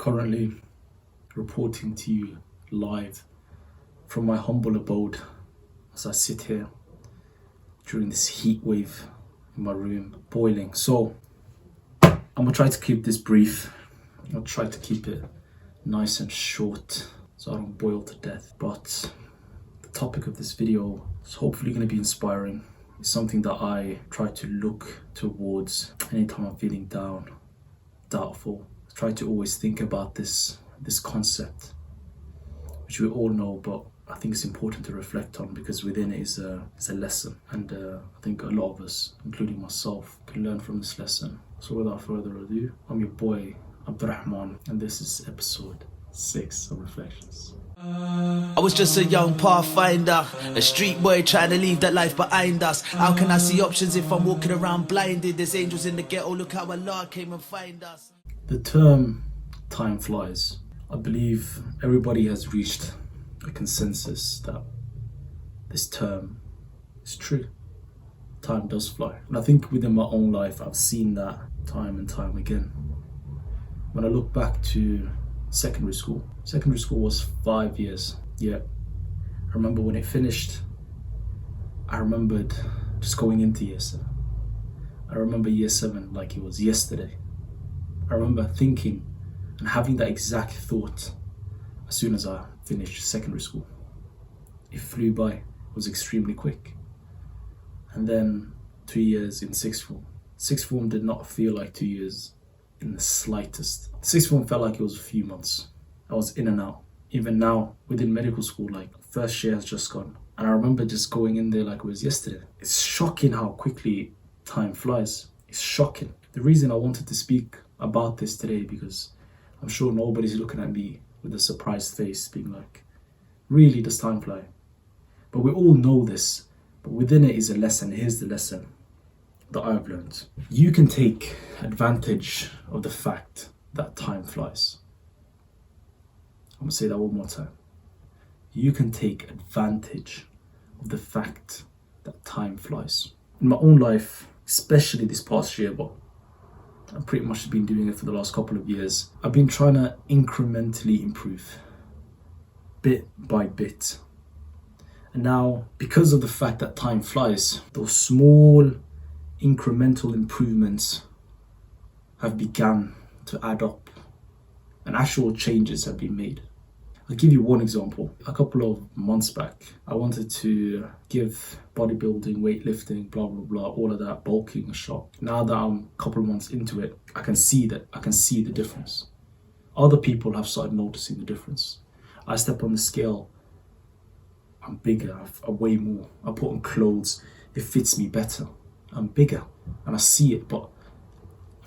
Currently reporting to you live from my humble abode as I sit here during this heat wave in my room, boiling. So I'm gonna try to keep this brief. I'll try to keep it nice and short so I don't boil to death. But the topic of this video is hopefully gonna be inspiring. It's something that I try to look towards anytime I'm feeling down, doubtful. I try to always think about this concept, which we all know, but I think it's important to reflect on because within it is a lesson, and I think a lot of us, including myself, can learn from this lesson. So without further ado, I'm your boy Abdurrahman, and this is episode 6 of Reflections. I was just a young pathfinder, a street boy trying to leave that life behind us. How can I see options if I'm walking around blinded? There's angels in the ghetto, look how Allah came and find us. The term time flies. I believe everybody has reached a consensus that this term is true. Time does fly. And I think within my own life, I've seen that time and time again. When I look back to secondary school was 5 years. Yeah. I remember when it finished, I remembered just going into year 7. I remember year 7 like it was yesterday. I remember thinking and having that exact thought as soon as I finished secondary school. It flew by, it was extremely quick. And then 2 years in sixth form. Sixth form did not feel like 2 years in the slightest. Sixth form felt like it was a few months. I was in and out. Even now, within medical school, like first year has just gone. And I remember just going in there like it was yesterday. It's shocking how quickly time flies. It's shocking. The reason I wanted to speak about this today, because I'm sure nobody's looking at me with a surprised face being like, really, does time fly? But we all know this, but within it is a lesson. Here's the lesson that I've learned. You can take advantage of the fact that time flies. I'm gonna say that one more time. You can take advantage of the fact that time flies. In my own life, especially this past year, but I've pretty much been doing it for the last couple of years, I've been trying to incrementally improve, bit by bit. And now, because of the fact that time flies, those small incremental improvements have begun to add up and actual changes have been made. I'll give you one example. A couple of months back, I wanted to give bodybuilding, weightlifting, blah, blah, blah, all of that, bulking a shot. Now that I'm a couple of months into it, I can see the difference. Other people have started noticing the difference. I step on the scale, I'm bigger, I weigh more, I put on clothes, it fits me better. I'm bigger and I see it, but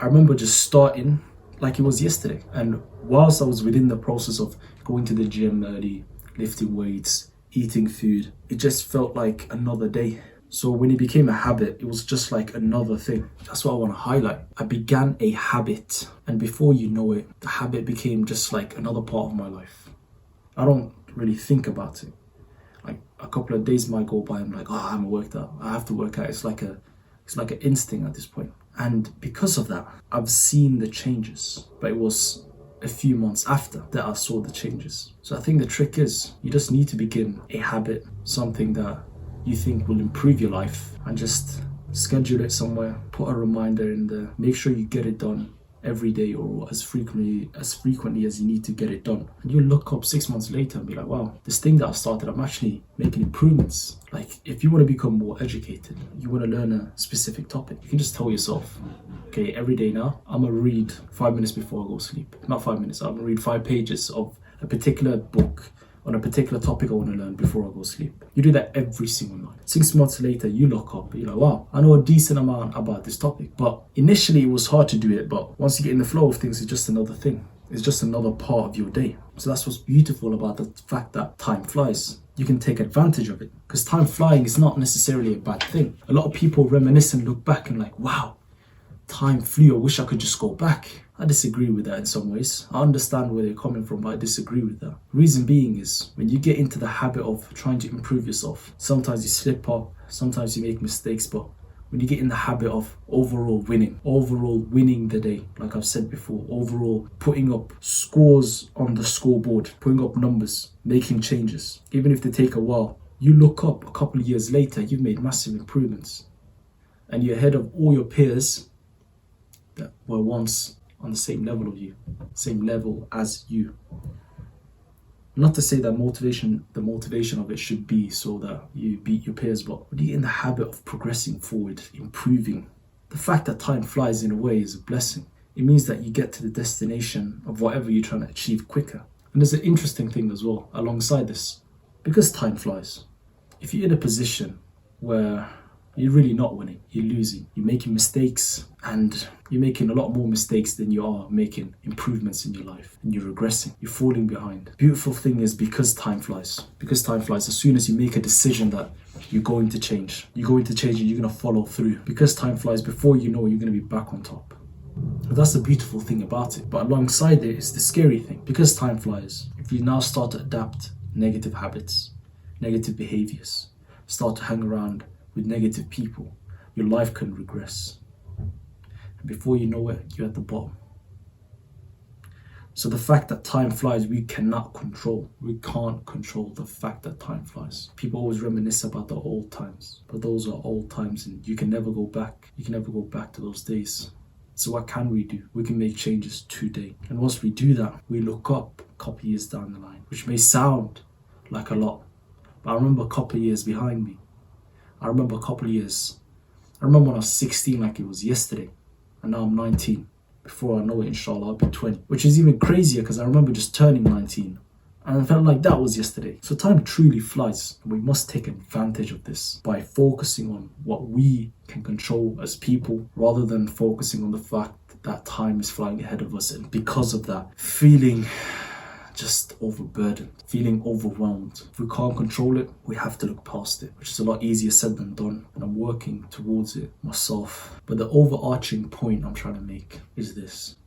I remember just starting like it was yesterday. And whilst I was within the process of going to the gym early, lifting weights, eating food, it just felt like another day. So when it became a habit, it was just like another thing. That's what I want to highlight. I began a habit, and before you know it, the habit became just like another part of my life. I don't really think about it. Like a couple of days might go by, I'm like, I haven't worked out. I have to work out. It's like an instinct at this point. And because of that, I've seen the changes, but it was a few months after that I saw the changes. So I think the trick is you just need to begin a habit, something that you think will improve your life, and just schedule it somewhere, put a reminder in there, make sure you get it done every day or as frequently as you need to get it done. And you'll look up 6 months later and be like, wow, this thing that I started, I'm actually making improvements. Like if you want to become more educated, you want to learn a specific topic, you can just tell yourself, okay, every day now, I'm gonna read 5 minutes before I go to sleep. Not 5 minutes, I'm gonna read 5 pages of a particular book on a particular topic I want to learn before I go to sleep. You do that every single night. 6 months later, you look up, you're like, wow, I know a decent amount about this topic. But initially it was hard to do it, but once you get in the flow of things, it's just another thing. It's just another part of your day. So that's what's beautiful about the fact that time flies. You can take advantage of it, because time flying is not necessarily a bad thing. A lot of people reminisce and look back and like, wow, time flew, I wish I could just go back. I disagree with that in some ways. I understand where they're coming from, but I disagree with that. Reason being is when you get into the habit of trying to improve yourself, sometimes you slip up, sometimes you make mistakes, but when you get in the habit of overall winning the day, like I've said before, overall putting up scores on the scoreboard, putting up numbers, making changes, even if they take a while, you look up a couple of years later, you've made massive improvements. And you're ahead of all your peers that were once on the same level of you, same level as you. Not to say that the motivation of it should be so that you beat your peers, but when you're in the habit of progressing forward, improving, the fact that time flies in a way is a blessing. It means that you get to the destination of whatever you're trying to achieve quicker. And there's an interesting thing as well alongside this. Because time flies, if you're in a position where you're really not winning, you're losing, you're making mistakes, and you're making a lot more mistakes than you are making improvements in your life, and you're regressing, you're falling behind. Beautiful thing is, because time flies, as soon as you make a decision that you're going to change and you're going to follow through, because time flies, before you know, you're going to be back on top. But that's the beautiful thing about it. But alongside it is the scary thing. Because time flies, if you now start to adapt negative habits, negative behaviors, start to hang around with negative people, your life can regress. And before you know it, you're at the bottom. So the fact that time flies, we cannot control. We can't control the fact that time flies. People always reminisce about the old times, but those are old times and you can never go back. You can never go back to those days. So what can we do? We can make changes today. And once we do that, we look up a couple of years down the line, which may sound like a lot, but I remember a couple of years behind me. I remember when I was 16 like it was yesterday, and now I'm 19. Before I know it, inshallah, I'll be 20, which is even crazier because I remember just turning 19 and I felt like that was yesterday. So time truly flies, and we must take advantage of this by focusing on what we can control as people, rather than focusing on the fact that time is flying ahead of us, and because of that, feeling just overburdened, feeling overwhelmed. If we can't control it, we have to look past it, which is a lot easier said than done, and I'm working towards it myself. But the overarching point I'm trying to make is this: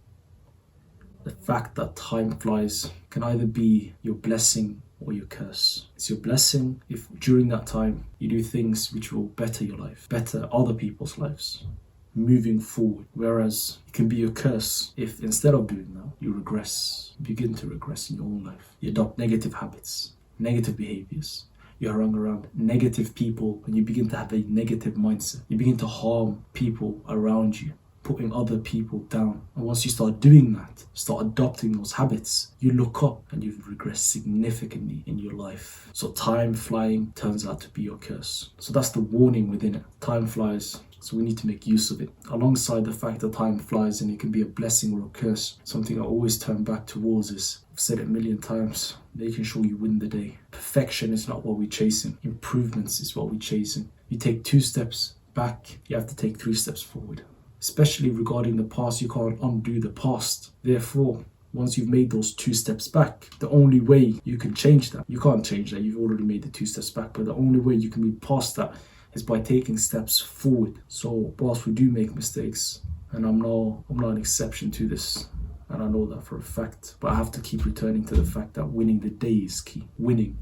the fact that time flies can either be your blessing or your curse. It's your blessing if during that time you do things which will better your life, better other people's lives, moving forward. Whereas it can be your curse if instead of doing that, you regress, you begin to regress in your own life. You adopt negative habits, negative behaviors. You hang around negative people and you begin to have a negative mindset. You begin to harm people around you, putting other people down. And once you start doing that, start adopting those habits, you look up and you've regressed significantly in your life. So time flying turns out to be your curse. So that's the warning within it. Time flies, so we need to make use of it. Alongside the fact that time flies and it can be a blessing or a curse, something I always turn back towards is, I've said it a million times, making sure you win the day. Perfection is not what we're chasing. Improvements is what we're chasing. You take 2 steps back, you have to take 3 steps forward. Especially regarding the past, you can't undo the past. Therefore, once you've made those 2 steps back, the only way you can change that, you can't change that, you've already made the 2 steps back, but the only way you can move past that is by taking steps forward. So whilst we do make mistakes, and I'm not an exception to this, and I know that for a fact, but I have to keep returning to the fact that winning the day is key. Winning.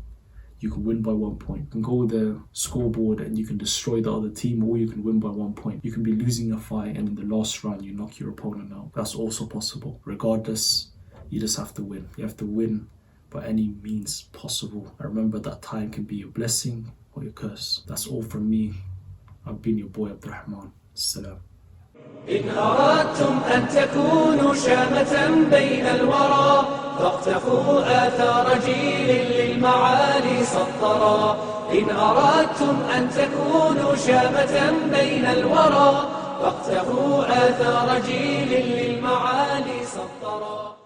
You can win by 1 point. You can go with the scoreboard and you can destroy the other team, or you can win by 1 point. You can be losing a fight and in the last round you knock your opponent out. That's also possible. Regardless, you just have to win. You have to win by any means possible. I remember that time can be your blessing or your curse. That's all from me. I've been your boy Abdurrahman. Salam. إن أردتم أن تكونوا شامة بين الورى فاقتفوا آثار جيل للمعالي سطرا. إن أردتم أن تكونوا شامة بين الورى فاقتفوا آثار جيل للمعالي سطرا.